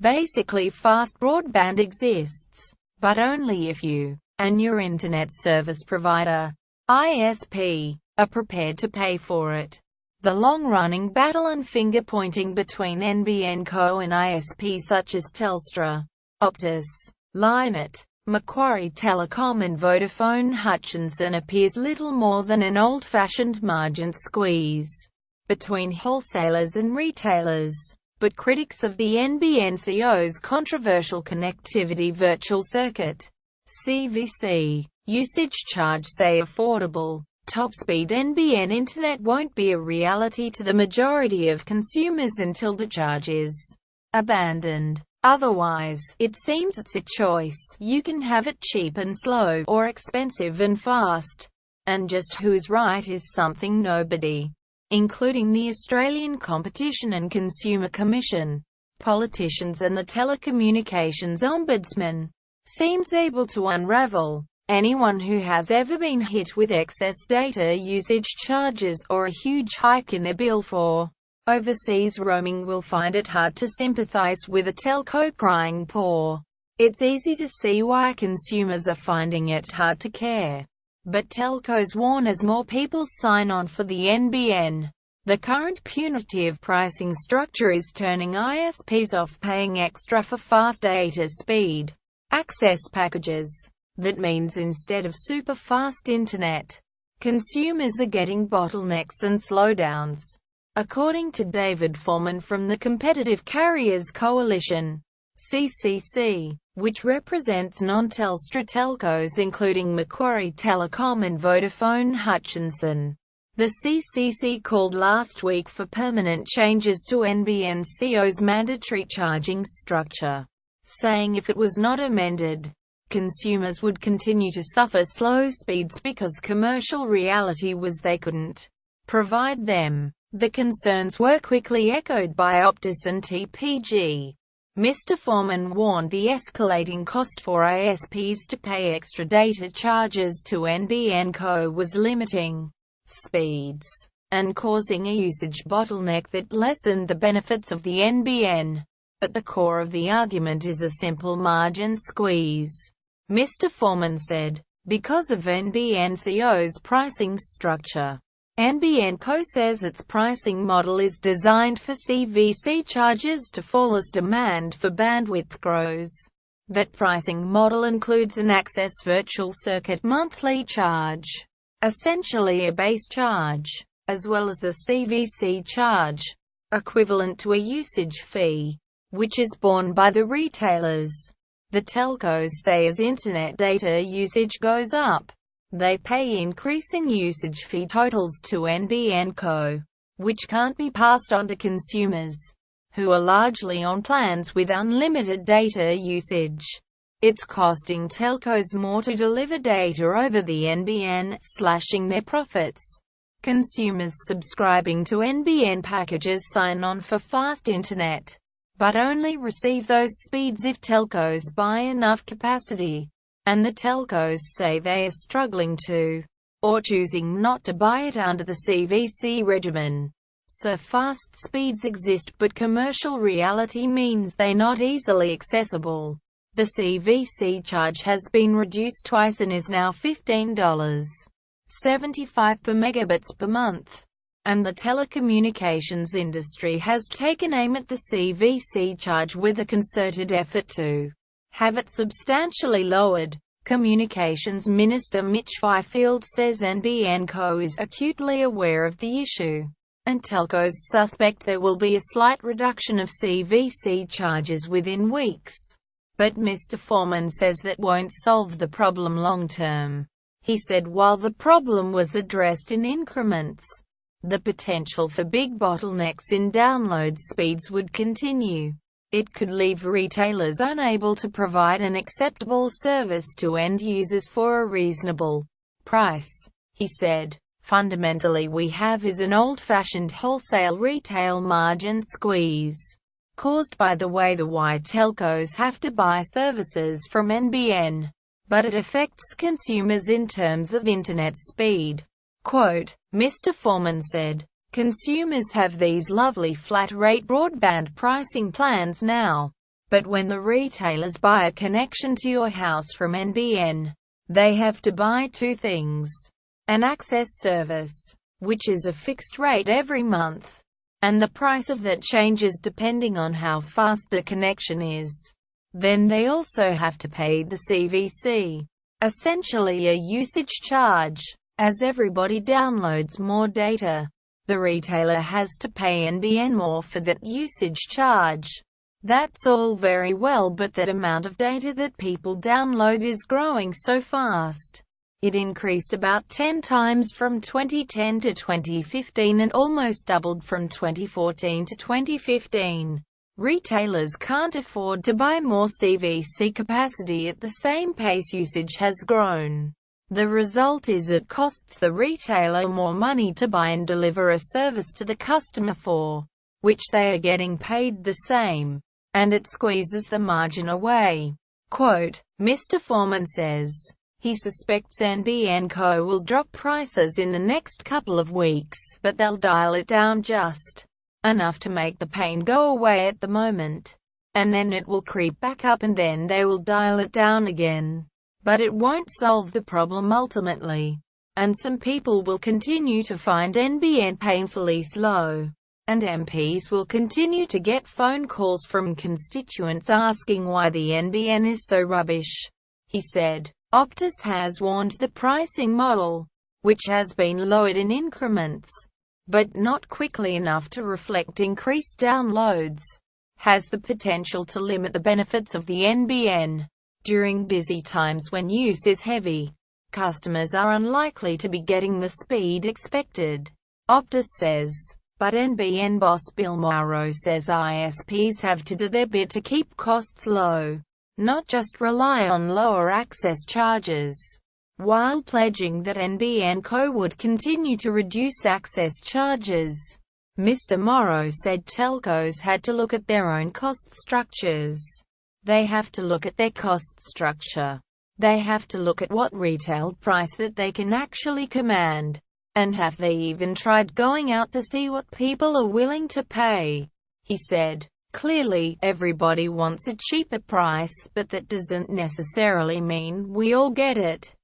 Basically, fast broadband exists, but only if you and your internet service provider, ISP, are prepared to pay for it. The long-running battle and finger-pointing between NBN Co and ISPs such as Telstra, Optus, iiNet, Macquarie Telecom and Vodafone Hutchinson appears little more than an old-fashioned margin squeeze between wholesalers and retailers. But critics of the NBN CO's controversial connectivity virtual circuit (CVC) usage charge say affordable, top-speed NBN Internet won't be a reality to the majority of consumers until the charge is abandoned. Otherwise, it seems it's a choice. You can have it cheap and slow, or expensive and fast. And just who's right is something nobody, including the Australian Competition and Consumer Commission, politicians and the Telecommunications Ombudsman, seems able to unravel. Anyone who has ever been hit with excess data usage charges or a huge hike in their bill for overseas roaming will find it hard to sympathize with a telco crying poor. It's easy to see why consumers are finding it hard to care. But telcos warn as more people sign on for the NBN, the current punitive pricing structure is turning ISPs off paying extra for fast data speed access packages. That means instead of super fast internet, consumers are getting bottlenecks and slowdowns. According to David Foreman from the Competitive Carriers Coalition, CCC, which represents non-Telstra telcos including Macquarie Telecom and Vodafone Hutchinson, the CCC called last week for permanent changes to NBN CO's mandatory charging structure, saying if it was not amended, consumers would continue to suffer slow speeds because commercial reality was they couldn't provide them. The concerns were quickly echoed by Optus and TPG. Mr. Foreman warned the escalating cost for ISPs to pay extra data charges to NBN Co was limiting speeds and causing a usage bottleneck that lessened the benefits of the NBN. At the core of the argument is a simple margin squeeze, Mr. Foreman said, because of NBN CO's pricing structure. NBN Co says its pricing model is designed for CVC charges to fall as demand for bandwidth grows. That pricing model includes an access virtual circuit monthly charge, essentially a base charge, as well as the CVC charge, equivalent to a usage fee, which is borne by the retailers. The telcos say as internet data usage goes up, they pay increasing usage fee totals to NBN Co, which can't be passed on to consumers, who are largely on plans with unlimited data usage. It's costing telcos more to deliver data over the NBN, slashing their profits. Consumers subscribing to NBN packages sign on for fast internet, but only receive those speeds if telcos buy enough capacity. And the telcos say they are struggling to, or choosing not to buy it under the CVC regimen. So fast speeds exist but commercial reality means they're not easily accessible. The CVC charge has been reduced twice and is now $15.75 per megabits per month. And the telecommunications industry has taken aim at the CVC charge with a concerted effort to have it substantially lowered. Communications Minister Mitch Fifield says NBN Co is acutely aware of the issue, and telcos suspect there will be a slight reduction of CVC charges within weeks. But Mr. Foreman says that won't solve the problem long term. He said while the problem was addressed in increments, the potential for big bottlenecks in download speeds would continue. It could leave retailers unable to provide an acceptable service to end users for a reasonable price. He said, fundamentally we have is an old-fashioned wholesale retail margin squeeze, caused by the way the wide telcos have to buy services from NBN. But it affects consumers in terms of internet speed. Quote, Mr. Foreman said, consumers have these lovely flat-rate broadband pricing plans now, But when the retailers buy a connection to your house from NBN, they have to buy two things: an access service, which is a fixed rate every month, and the price of that changes depending on how fast the connection is. Then they also have to pay the CVC, essentially a usage charge. As everybody downloads more data, the retailer has to pay NBN more for that usage charge. That's all very well, but that amount of data that people download is growing so fast. It increased about 10 times from 2010 to 2015 and almost doubled from 2014 to 2015. Retailers can't afford to buy more CVC capacity at the same pace usage has grown. The result is it costs the retailer more money to buy and deliver a service to the customer for which they are getting paid the same, and it squeezes the margin away. Quote, Mr. Foreman says he suspects NBN Co will drop prices in the next couple of weeks, but they'll dial it down just enough to make the pain go away at the moment. And then it will creep back up and then they will dial it down again. But it won't solve the problem ultimately. And some people will continue to find NBN painfully slow. And MPs will continue to get phone calls from constituents asking why the NBN is so rubbish, he said. Optus has warned the pricing model, which has been lowered in increments, but not quickly enough to reflect increased downloads, has the potential to limit the benefits of the NBN. During busy times when use is heavy, customers are unlikely to be getting the speed expected, Optus says. But NBN boss Bill Morrow says ISPs have to do their bit to keep costs low, not just rely on lower access charges, while pledging that NBN Co would continue to reduce access charges. Mr. Morrow said telcos had to look at their own cost structures. They have to look at their cost structure. They have to look at what retail price that they can actually command. And have they even tried going out to see what people are willing to pay? He said. Clearly, everybody wants a cheaper price, but that doesn't necessarily mean we all get it.